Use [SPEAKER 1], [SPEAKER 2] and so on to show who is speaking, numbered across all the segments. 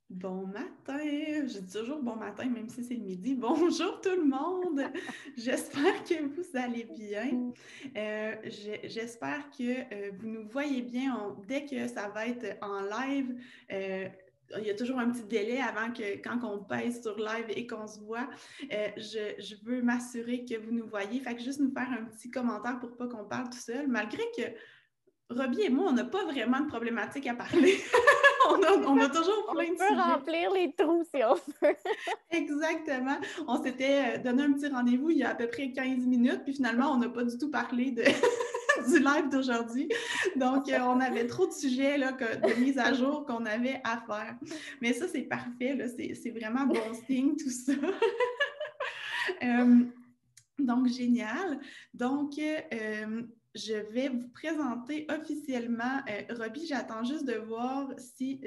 [SPEAKER 1] Bon matin, je dis toujours bon matin, même si c'est le midi. Bonjour tout le monde, j'espère que vous allez bien. J'espère que vous nous voyez bien. Dès que ça va être en live, euh, il y a toujours un petit délai avant que quand on pèse sur live et qu'on se voit. Je veux m'assurer que vous nous voyez. Fait que juste nous faire un petit commentaire pour pas qu'on parle tout seul, malgré que Robbie et moi, on n'a pas vraiment de problématique à parler. On a toujours
[SPEAKER 2] On
[SPEAKER 1] plein de
[SPEAKER 2] peut
[SPEAKER 1] sujets.
[SPEAKER 2] remplir les trous si on veut.
[SPEAKER 1] Exactement. On s'était donné un petit rendez-vous il y a à peu près 15 minutes, puis finalement, on n'a pas du tout parlé du live d'aujourd'hui. Donc, on avait trop de sujets là, de mise à jour qu'on avait à faire. Mais ça, c'est parfait. Là, c'est vraiment bon signe, tout ça. Euh, donc, génial. Donc, je vais vous présenter officiellement Robbie. J'attends juste de voir si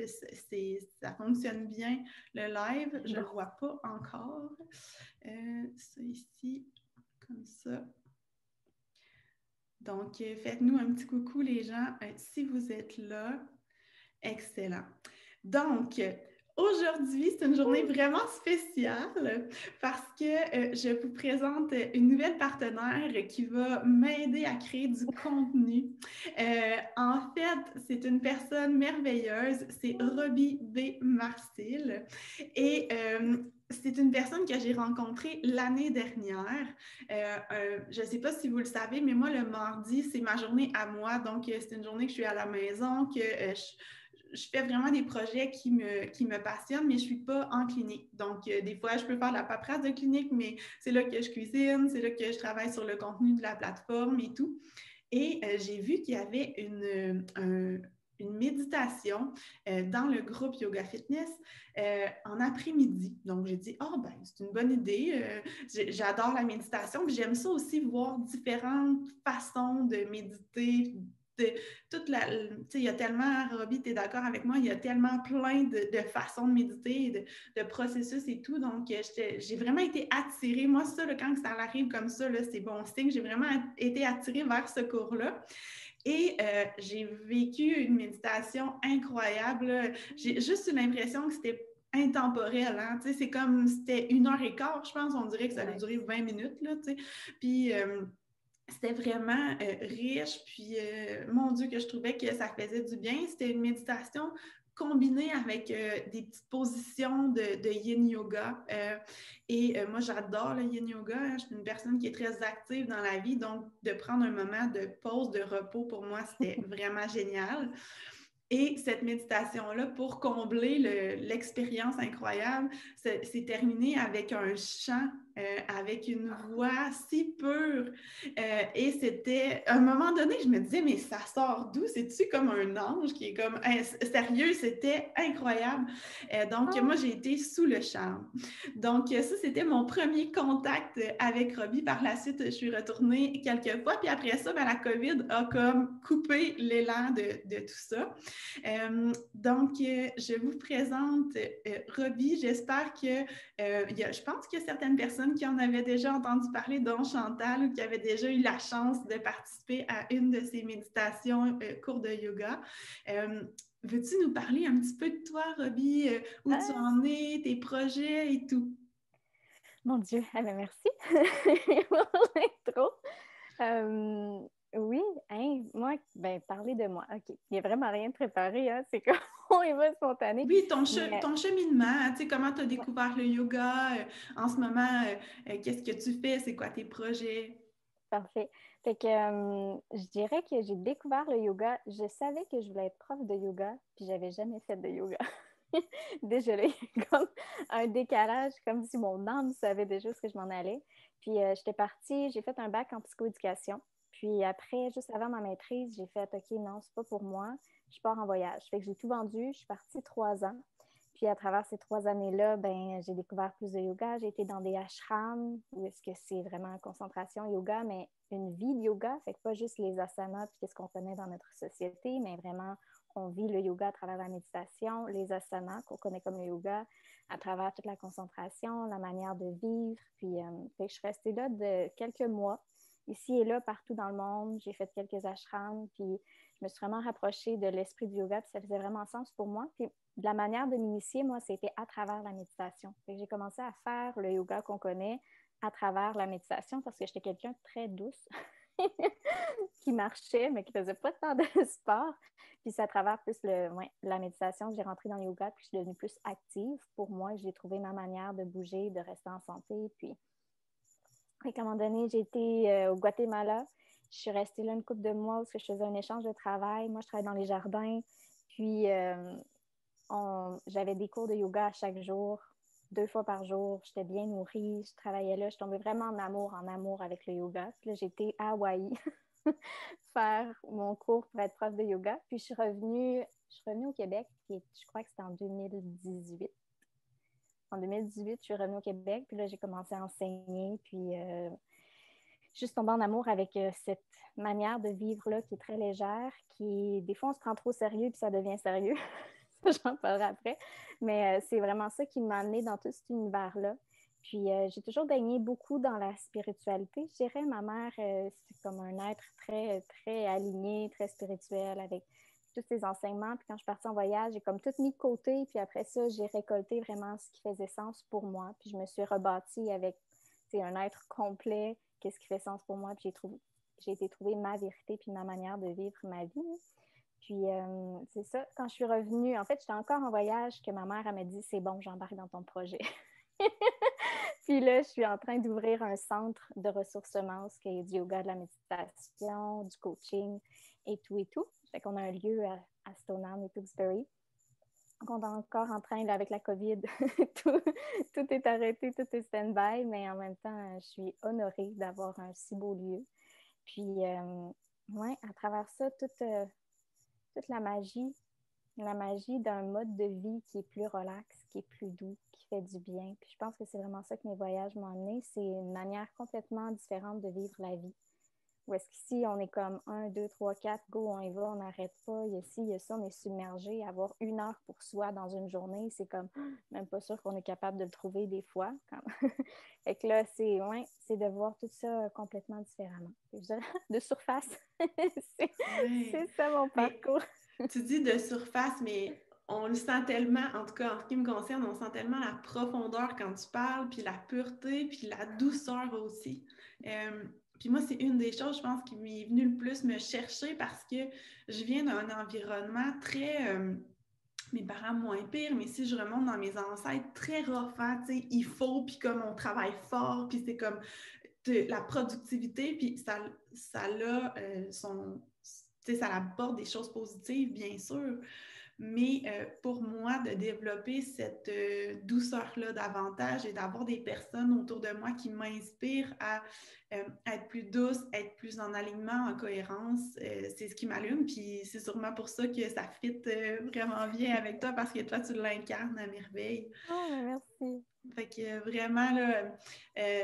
[SPEAKER 1] ça fonctionne bien le live. Je ne le
[SPEAKER 2] Non.
[SPEAKER 1] vois pas encore. Ça ici, comme ça. Donc, faites-nous un petit coucou, les gens, si vous êtes là. Excellent. Donc, aujourd'hui, c'est une journée vraiment spéciale parce que je vous présente une nouvelle partenaire qui va m'aider à créer du contenu. En fait, c'est une personne merveilleuse, c'est Robbie B. Marcil. Et c'est une personne que j'ai rencontrée l'année dernière. Je ne sais pas si vous le savez, mais moi, le mardi, c'est ma journée à moi. Donc, c'est une journée que je suis à la maison, que je fais vraiment des projets qui me passionnent, mais je ne suis pas en clinique. Donc, des fois, je peux faire de la paperasse de clinique, mais c'est là que je cuisine, c'est là que je travaille sur le contenu de la plateforme et tout. Et j'ai vu qu'il y avait une méditation dans le groupe Yoga Fitness en après-midi. Donc, j'ai dit, oh, ben, c'est une bonne idée. J'adore la méditation. Puis j'aime ça aussi voir différentes façons de méditer. De, toute la, il y a tellement, Robbie, tu es d'accord avec moi, il y a tellement plein de façons de méditer, de processus et tout. Donc, j'ai vraiment été attirée. Moi, ça, là, quand ça arrive comme ça, c'est bon signe. J'ai vraiment été attirée vers ce cours-là. Et j'ai vécu une méditation incroyable. J'ai juste eu l'impression que c'était intemporel. Hein? C'est comme, c'était 1 heure et quart, je pense. On dirait que ça a
[SPEAKER 2] Ouais.
[SPEAKER 1] duré 20 minutes. Là, puis, c'était vraiment riche, puis mon Dieu, que je trouvais que ça faisait du bien. C'était une méditation combinée avec des petites positions de yin yoga. Et moi, j'adore le yin yoga. Hein. Je suis une personne qui est très active dans la vie, donc de prendre un moment de pause, de repos, pour moi, c'était vraiment génial. Et cette méditation-là, pour combler l'expérience incroyable, c'est terminé avec un chant, avec une voix si pure. Et c'était, à un moment donné, je me disais, mais ça sort d'où? C'est-tu comme un ange qui est comme, sérieux, c'était incroyable. Donc, moi, j'ai été sous le charme. Donc, ça, c'était mon premier contact avec Robbie. Par la suite, je suis retournée quelques fois. Puis après ça, ben, la COVID a comme coupé l'élan de tout ça. Donc, je vous présente Robbie. J'espère que, je pense qu'il y a certaines personnes qui en avaient déjà entendu parler, dont Chantal, ou qui avaient déjà eu la chance de participer à une de ces méditations, cours de yoga. Veux-tu nous parler un petit peu de toi, Robbie, où tu
[SPEAKER 2] Ah,
[SPEAKER 1] en es, tes projets et tout?
[SPEAKER 2] mon Dieu, ah ben merci pour l'intro. Euh, oui, hein, moi, ben, parler de moi. OK. Il n'y a vraiment rien de préparé, hein? C'est comme on y va spontané.
[SPEAKER 1] Oui,
[SPEAKER 2] Mais
[SPEAKER 1] ton cheminement, tu sais, comment tu as découvert le yoga en ce moment, qu'est-ce que tu fais, c'est quoi tes projets?
[SPEAKER 2] parfait. Fait que je dirais que j'ai découvert le yoga. Je savais que je voulais être prof de yoga, puis j'avais jamais fait de yoga. Désolée, comme un décalage, comme si mon âme savait déjà ce que je m'en allais. Puis j'étais partie, j'ai fait un bac en psychoéducation. Puis après, juste avant ma maîtrise, j'ai fait OK, non, c'est pas pour moi. Je pars en voyage. Fait que j'ai tout vendu. Je suis partie 3 ans. Puis à travers ces 3 années-là, ben, j'ai découvert plus de yoga. J'ai été dans des ashrams où est-ce que c'est vraiment concentration yoga, mais une vie de yoga. Fait que pas juste les asanas puis qu'est-ce qu'on connaît dans notre société, mais vraiment on vit le yoga à travers la méditation, les asanas qu'on connaît comme le yoga, à travers toute la concentration, la manière de vivre. Puis je suis restée là de quelques mois, ici et là, partout dans le monde. J'ai fait quelques ashrams, puis je me suis vraiment rapprochée de l'esprit du yoga, puis ça faisait vraiment sens pour moi. Puis de la manière de m'initier, moi, c'était à travers la méditation. Fait que j'ai commencé à faire le yoga qu'on connaît à travers la méditation parce que j'étais quelqu'un de très douce qui marchait, mais qui faisait pas tant de sport. Puis c'est à travers plus la méditation que j'ai rentré dans le yoga, puis je suis devenue plus active. Pour moi, j'ai trouvé ma manière de bouger, de rester en santé. Puis, à un moment donné, j'ai été au Guatemala. Je suis restée là une couple de mois où je faisais un échange de travail. Moi, je travaille dans les jardins. Puis, j'avais des cours de yoga à chaque jour, 2 fois par jour. J'étais bien nourrie. Je travaillais là. Je tombais vraiment en amour avec le yoga. Puis là, j'étais à Hawaï faire mon cours pour être prof de yoga. Puis, je suis revenue au Québec. Je crois que c'était en 2018. En 2018, je suis revenue au Québec. Puis là, j'ai commencé à enseigner. Puis, juste tomber en amour avec cette manière de vivre-là qui est très légère, des fois, on se prend trop sérieux puis ça devient sérieux. J'en parlerai après. Mais c'est vraiment ça qui m'a amenée dans tout cet univers-là. Puis, j'ai toujours baigné beaucoup dans la spiritualité. Je dirais, ma mère, c'est comme un être très, très aligné, très spirituel avec tous ses enseignements. Puis, quand je suis partie en voyage, j'ai comme tout mis de côté. Puis après ça, j'ai récolté vraiment ce qui faisait sens pour moi. Puis, je me suis rebâtie avec un être complet, qu'est-ce qui fait sens pour moi. Puis, j'ai été trouver ma vérité puis ma manière de vivre ma vie. Puis, c'est ça, quand je suis revenue, en fait, j'étais encore en voyage que ma mère, elle m'a dit, c'est bon, j'embarque dans ton projet. Puis là, je suis en train d'ouvrir un centre de ressourcement, ce qui est du yoga, de la méditation, du coaching et tout et tout. Fait qu'on a un lieu à Stoneham et Tewksbury. Donc, on est encore en train, là, avec la COVID, tout est arrêté, tout est stand-by, mais en même temps, je suis honorée d'avoir un si beau lieu. Puis, ouais, à travers ça, toute la magie d'un mode de vie qui est plus relax, qui est plus doux, qui fait du bien. Puis je pense que c'est vraiment ça que mes voyages m'ont amené. C'est une manière complètement différente de vivre la vie. Ou est-ce qu'ici, on est comme 1, 2, 3, 4, go, on y va, on n'arrête pas. Il y a ci, il y a ça, on est submergé. Avoir 1 heure pour soi dans une journée, c'est comme même pas sûr qu'on est capable de le trouver des fois. Fait que là, c'est de voir tout ça complètement différemment. De surface, c'est ça mon parcours.
[SPEAKER 1] Tu dis de surface, mais on le sent tellement, en tout cas en ce qui me concerne, on sent tellement la profondeur quand tu parles, puis la pureté, puis la douceur aussi. Puis moi, c'est une des choses, je pense, qui m'est venue le plus me chercher parce que je viens d'un environnement très... mes parents moins pire, mais si je remonte dans mes ancêtres, très rough, hein, tu sais, il faut, puis comme on travaille fort, puis c'est comme la productivité, puis ça ça apporte des choses positives, bien sûr, mais pour moi, de développer cette douceur-là davantage et d'avoir des personnes autour de moi qui m'inspirent à être plus douce, être plus en alignement, en cohérence, c'est ce qui m'allume. Puis c'est sûrement pour ça que ça fit vraiment bien avec toi parce que toi, tu l'incarnes à merveille.
[SPEAKER 2] Oh, merci.
[SPEAKER 1] Fait que vraiment, là,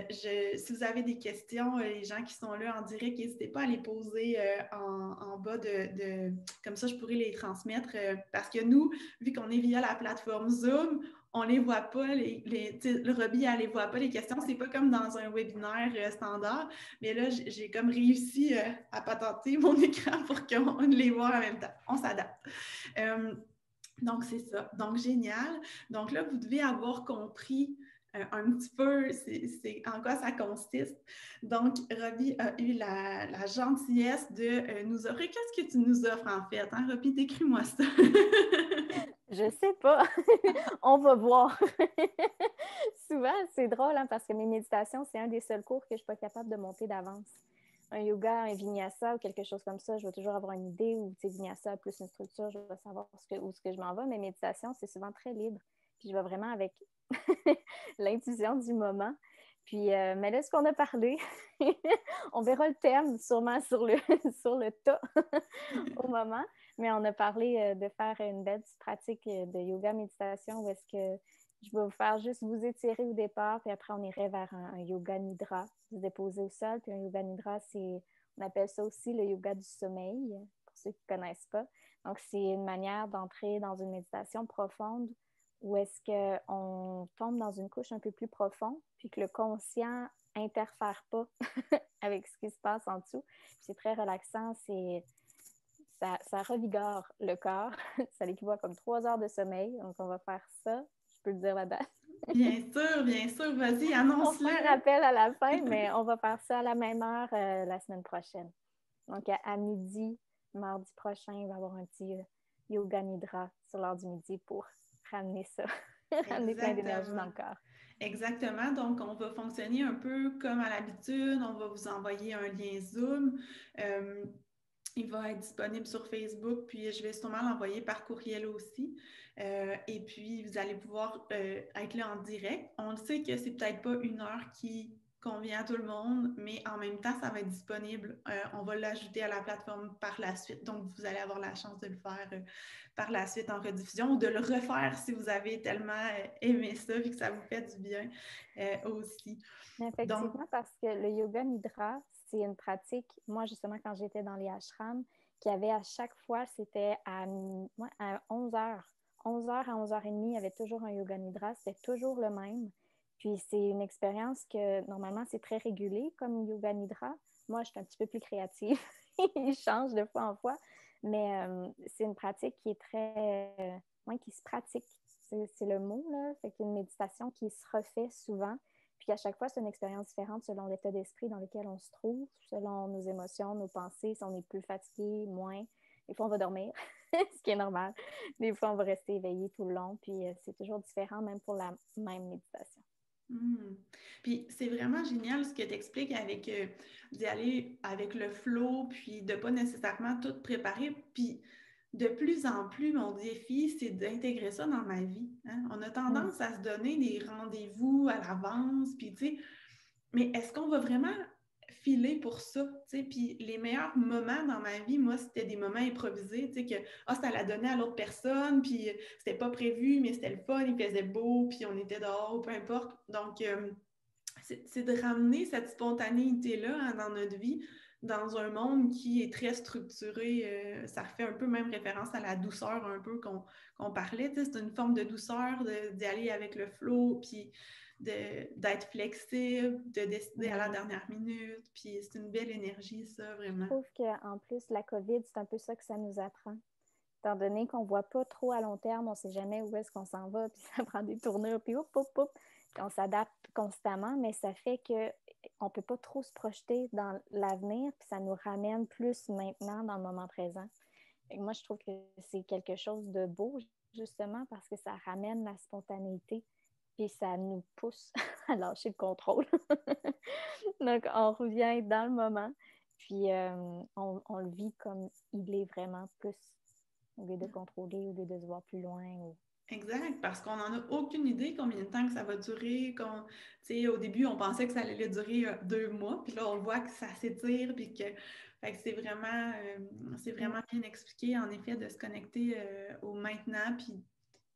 [SPEAKER 1] si vous avez des questions, les gens qui sont là en direct, n'hésitez pas à les poser en bas comme ça, je pourrais les transmettre parce que nous, vu qu'on est via la plateforme Zoom, on les voit pas, le Roby, elle les voit pas, les questions. C'est pas comme dans un webinaire standard, mais là, j'ai comme réussi à patenter mon écran pour qu'on les voit en même temps. On s'adapte. Donc, c'est ça. Donc, génial. Donc là, vous devez avoir compris un petit peu c'est en quoi ça consiste. Donc, Roby a eu la gentillesse de nous offrir. Qu'est-ce que tu nous offres en fait? Hein, Roby, décris-moi ça.
[SPEAKER 2] Je sais pas. On va voir. Souvent, c'est drôle hein, parce que mes méditations, c'est un des seuls cours que je ne suis pas capable de monter d'avance. Un yoga, un vinyasa ou quelque chose comme ça, je vais toujours avoir une idée ou vinyasa plus une structure, je vais savoir où ce que je m'en vais. Mais méditation, c'est souvent très libre. Puis je vais vraiment avec l'intuition du moment. Puis, mais là, ce qu'on a parlé, on verra le thème sûrement sur le tas au moment. Mais on a parlé de faire une belle petite pratique de yoga méditation où est-ce que je vais vous faire juste vous étirer au départ, puis après on irait vers un yoga nidra, se déposer au sol. Puis un yoga nidra, on appelle ça aussi le yoga du sommeil, pour ceux qui ne connaissent pas. Donc, c'est une manière d'entrer dans une méditation profonde où est-ce qu'on tombe dans une couche un peu plus profonde, puis que le conscient interfère pas avec ce qui se passe en dessous. Puis c'est très relaxant, c'est ça revigore le corps. Ça l'équivaut à comme 3 heures de sommeil. Donc, on va faire ça. Je peux te dire la date.
[SPEAKER 1] Bien sûr, vas-y,
[SPEAKER 2] On fait un
[SPEAKER 1] annonce-le.
[SPEAKER 2] rappel à la fin, mais on va faire ça à la même heure la semaine prochaine. Donc, à midi, mardi prochain, il va y avoir un petit yoga nidra sur l'heure du midi pour ramener ça, ramener plein d'énergie dans
[SPEAKER 1] Exactement.
[SPEAKER 2] le corps.
[SPEAKER 1] Exactement. Donc, on va fonctionner un peu comme à l'habitude. On va vous envoyer un lien Zoom. Euh, il va être disponible sur Facebook, puis je vais sûrement l'envoyer par courriel aussi. Et puis, vous allez pouvoir être là en direct. On le sait que c'est peut-être pas une heure qui convient à tout le monde, mais en même temps, ça va être disponible. On va l'ajouter à la plateforme par la suite. Donc, vous allez avoir la chance de le faire par la suite en rediffusion ou de le refaire si vous avez tellement aimé ça et que ça vous fait du bien aussi. Donc,
[SPEAKER 2] Effectivement, parce que le yoga nidra, c'est une pratique, moi justement quand j'étais dans les ashrams, qui avait à chaque fois, c'était à 11 heures. 11 heures à 11h30, il y avait toujours un yoga nidra, c'était toujours le même. Puis c'est une expérience que normalement c'est très régulé comme yoga nidra. Moi, je suis un petit peu plus créative. Il change de fois en fois. Mais c'est une pratique qui est qui se pratique. C'est le mot, là. Fait qu'il y a une méditation qui se refait souvent. Puis à chaque fois, c'est une expérience différente selon l'état d'esprit dans lequel on se trouve, selon nos émotions, nos pensées, si on est plus fatigué, moins. Des fois, on va dormir, ce qui est normal. Des fois, on va rester éveillé tout le long. Puis c'est toujours différent, même pour la même méditation.
[SPEAKER 1] Puis c'est vraiment génial ce que tu expliques avec d'y aller avec le flow, puis de pas nécessairement tout préparer. Puis de plus en plus, mon défi, c'est d'intégrer ça dans ma vie, hein. On a tendance à se donner des rendez-vous à l'avance, puis tu sais, mais est-ce qu'on va vraiment filer pour ça, tu sais? Puis les meilleurs moments dans ma vie, moi, c'était des moments improvisés, tu sais, que ça l'a donné à l'autre personne, puis c'était pas prévu, mais c'était le fun, il faisait beau, puis on était dehors, peu importe. Donc, c'est de ramener cette spontanéité-là, hein, dans notre vie, dans un monde qui est très structuré. Ça fait un peu même référence à la douceur un peu qu'on parlait. C'est une forme de douceur, d'y aller avec le flow, puis d'être flexible, de décider à la dernière minute. Puis c'est une belle énergie, ça,
[SPEAKER 2] Je
[SPEAKER 1] vraiment.
[SPEAKER 2] trouve qu'en plus, la COVID, c'est un peu ça que ça nous apprend. Étant donné qu'on ne voit pas trop à long terme, on ne sait jamais où est-ce qu'on s'en va, puis ça prend des tournures, puis hop, hop, hop, puis on s'adapte constamment, mais ça fait qu'on ne peut pas trop se projeter dans l'avenir, puis ça nous ramène plus maintenant dans le moment présent. Et moi, je trouve que c'est quelque chose de beau, justement, parce que ça ramène la spontanéité, puis ça nous pousse à lâcher le contrôle. Donc, on revient dans le moment, puis on le vit comme il est vraiment plus, au lieu de contrôler, au lieu de se voir plus loin.
[SPEAKER 1] Exact, parce qu'on n'en a aucune idée combien de temps que ça va durer. Au début, on pensait que ça allait durer 2 mois, puis là, on voit que ça s'étire, puis que, fait que c'est vraiment bien expliqué, en effet, de se connecter au maintenant. Puis,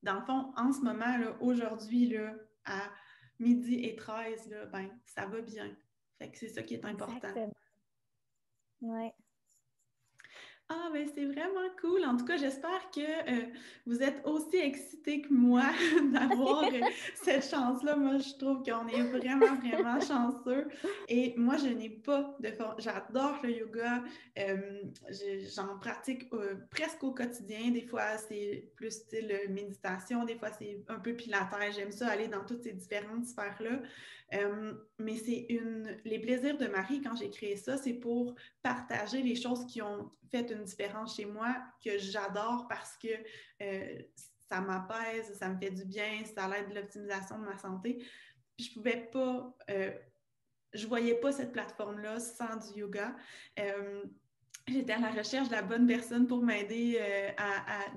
[SPEAKER 1] dans le fond, en ce moment, là, aujourd'hui, là, à 12h13, là, ben, ça va bien. Fait que c'est ça qui est important.
[SPEAKER 2] Exactement. Ouais.
[SPEAKER 1] Ah, ben c'est vraiment cool. En tout cas, j'espère que vous êtes aussi excités que moi d'avoir cette chance-là. Moi, je trouve qu'on est vraiment, vraiment chanceux. Et moi, je n'ai pas de forme. J'adore le yoga. J'en pratique presque au quotidien. Des fois, c'est plus style méditation. Des fois, c'est un peu pilates. J'aime ça aller dans toutes ces différentes sphères-là. Mais les plaisirs de Marie, quand j'ai créé ça, c'est pour partager les choses qui ont fait une différence chez moi, que j'adore parce que ça m'apaise, ça me fait du bien, ça aide l'optimisation de ma santé. Puis je pouvais pas, je voyais pas cette plateforme-là sans du yoga. J'étais à la recherche de la bonne personne pour m'aider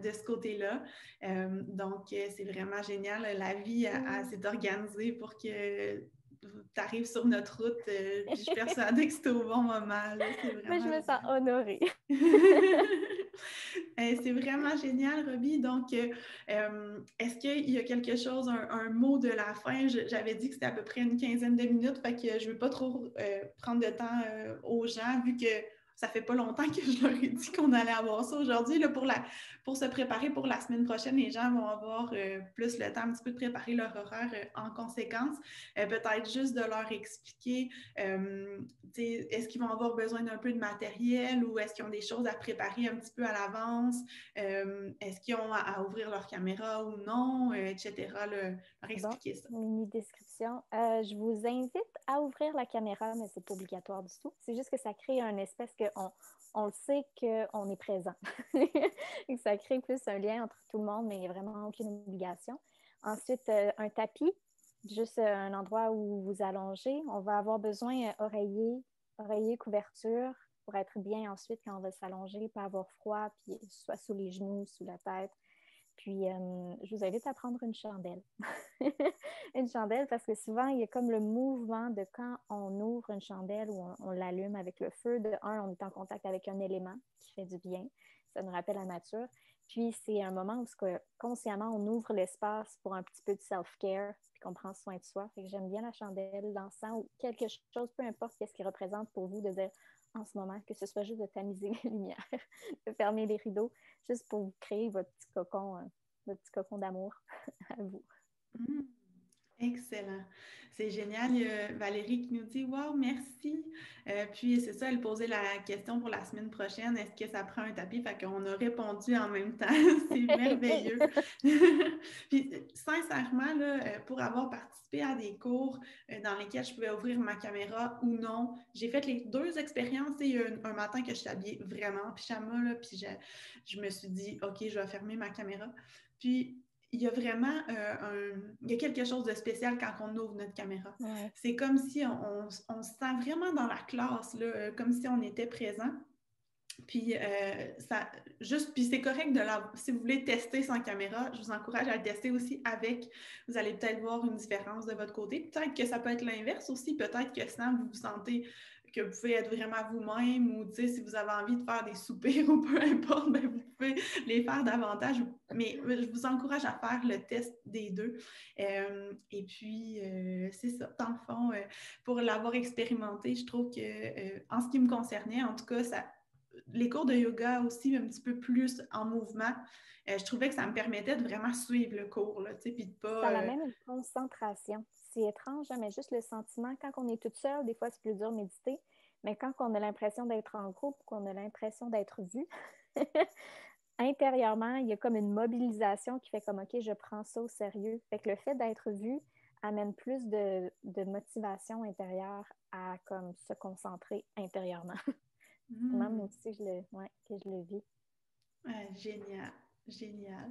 [SPEAKER 1] de ce côté-là. Donc, c'est vraiment génial. La vie s'est organisée pour que tu arrives sur notre route. Puis je suis persuadée que c'était au bon moment. Là. C'est
[SPEAKER 2] Mais je
[SPEAKER 1] vraiment
[SPEAKER 2] me sens
[SPEAKER 1] génial.
[SPEAKER 2] honorée.
[SPEAKER 1] C'est vraiment génial, Roby. Donc, est-ce qu'il y a quelque chose, un mot de la fin? J'avais dit que c'était à peu près une quinzaine de minutes, fait que je ne veux pas trop prendre de temps aux gens, vu que ça fait pas longtemps que je leur ai dit qu'on allait avoir ça aujourd'hui. Là, pour se préparer pour la semaine prochaine, les gens vont avoir plus le temps un petit peu de préparer leur horaire en conséquence. Peut-être juste de leur expliquer, est-ce qu'ils vont avoir besoin d'un peu de matériel ou est-ce qu'ils ont des choses à préparer un petit peu à l'avance? Est-ce qu'ils ont à ouvrir leur caméra ou non, etc. Leur expliquer ça.
[SPEAKER 2] Mini description. Je vous invite à ouvrir la caméra, mais c'est pas obligatoire du tout. C'est juste que ça crée un espèce on le sait qu'on est présent. Et ça crée plus un lien entre tout le monde, mais il n'y a vraiment aucune obligation. Ensuite, un tapis, juste un endroit où vous allongez. On va avoir besoin oreiller, couverture pour être bien ensuite quand on va s'allonger, pas avoir froid, puis soit sous les genoux, sous la tête. Puis, je vous invite à prendre une chandelle. Une chandelle, parce que souvent, il y a comme le mouvement de quand on ouvre une chandelle ou on l'allume avec le feu. De un, on est en contact avec un élément qui fait du bien. Ça nous rappelle la nature. Puis, c'est un moment où consciemment, on ouvre l'espace pour un petit peu de self-care puis qu'on prend soin de soi. Fait que j'aime bien la chandelle, l'encens ou quelque chose, peu importe ce qu'il représente pour vous, de dire en ce moment, que ce soit juste de tamiser les lumières, de fermer les rideaux, juste pour vous créer votre petit cocon d'amour à vous.
[SPEAKER 1] Excellent. C'est génial. Il y a Valérie qui nous dit wow, merci. Puis c'est ça, elle posait la question pour la semaine prochaine, est-ce que ça prend un tapis? Fait qu'on a répondu en même temps. C'est merveilleux. Puis sincèrement, là, pour avoir participé à des cours dans lesquels je pouvais ouvrir ma caméra ou non, j'ai fait les deux expériences. Il y a un matin que je suis habillée vraiment en pyjama, là, puis je me suis dit, OK, je vais fermer ma caméra. Puis il y a vraiment il y a quelque chose de spécial quand on ouvre notre caméra.
[SPEAKER 2] Ouais.
[SPEAKER 1] C'est comme si on se sent vraiment dans la classe, là, comme si on était présent. Puis, puis c'est correct si vous voulez tester sans caméra, je vous encourage à le tester aussi avec. Vous allez peut-être voir une différence de votre côté. Peut-être que ça peut être l'inverse aussi. Peut-être que sans vous vous sentez que vous pouvez être vraiment vous-même ou, si vous avez envie de faire des soupirs ou peu importe, bien, vous pouvez les faire davantage. Mais je vous encourage à faire le test des deux. Et puis, c'est ça. Dans le fond, pour l'avoir expérimenté, je trouve que, en ce qui me concernait, en tout cas, les cours de yoga aussi un petit peu plus en mouvement, je trouvais que ça me permettait de vraiment suivre le cours, là, puis de pas...
[SPEAKER 2] Ça amène une concentration. C'est étrange, hein, mais juste le sentiment, quand on est toute seule, des fois c'est plus dur de méditer, mais quand on a l'impression d'être en groupe, qu'on a l'impression d'être vu, intérieurement, il y a comme une mobilisation qui fait comme, OK, je prends ça au sérieux. Fait que le fait d'être vu amène plus de motivation intérieure à comme se concentrer intérieurement. Même aussi que je le vis.
[SPEAKER 1] Génial, génial.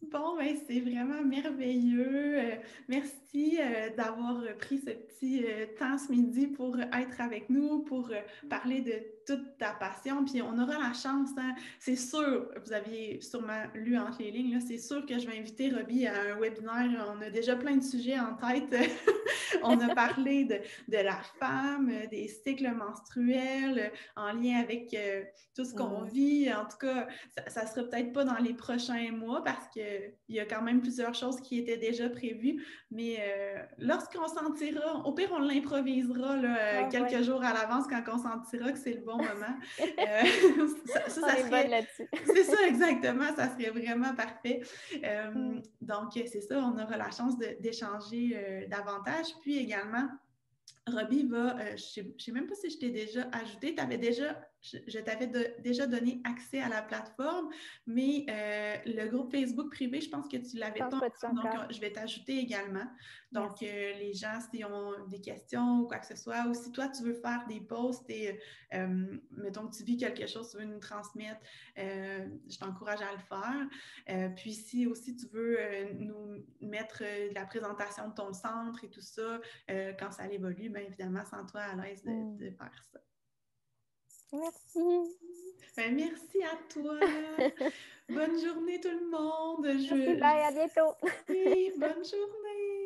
[SPEAKER 1] Bon, ben, c'est vraiment merveilleux. Merci d'avoir pris ce petit temps ce midi pour être avec nous, pour parler de toute ta passion. Puis on aura la chance, hein, c'est sûr, vous aviez sûrement lu entre les lignes, là, c'est sûr que je vais inviter Roby à un webinaire. On a déjà plein de sujets en tête. On a parlé de la femme, des cycles menstruels, en lien avec tout ce qu'on vit. En tout cas, ça ne sera peut-être pas dans les prochains mois parce qu'il y a quand même plusieurs choses qui étaient déjà prévues. Mais lorsqu'on sentira, au pire, on l'improvisera quelques jours à l'avance quand on sentira que c'est le bon moment. ça serait là-dessus. C'est ça, exactement. Ça serait vraiment parfait. Donc, c'est ça, on aura la chance d'échanger davantage. Puis également, Roby va, je ne sais même pas si je t'ai déjà ajouté, je t'avais déjà donné accès à la plateforme, mais le groupe Facebook privé, je pense que tu ne l'avais pas encore, donc je vais t'ajouter également. Donc, les gens, s'ils ont des questions ou quoi que ce soit, ou si toi, tu veux faire des posts et, mettons que tu vis quelque chose, tu veux nous transmettre, je t'encourage à le faire. Puis, si aussi tu veux nous mettre la présentation de ton centre et tout ça, quand ça évolue, bien évidemment, sens-toi à l'aise de faire ça.
[SPEAKER 2] Merci.
[SPEAKER 1] Ben, merci à toi. Bonne journée tout le monde.
[SPEAKER 2] Merci, bye, à bientôt.
[SPEAKER 1] Oui, bonne journée.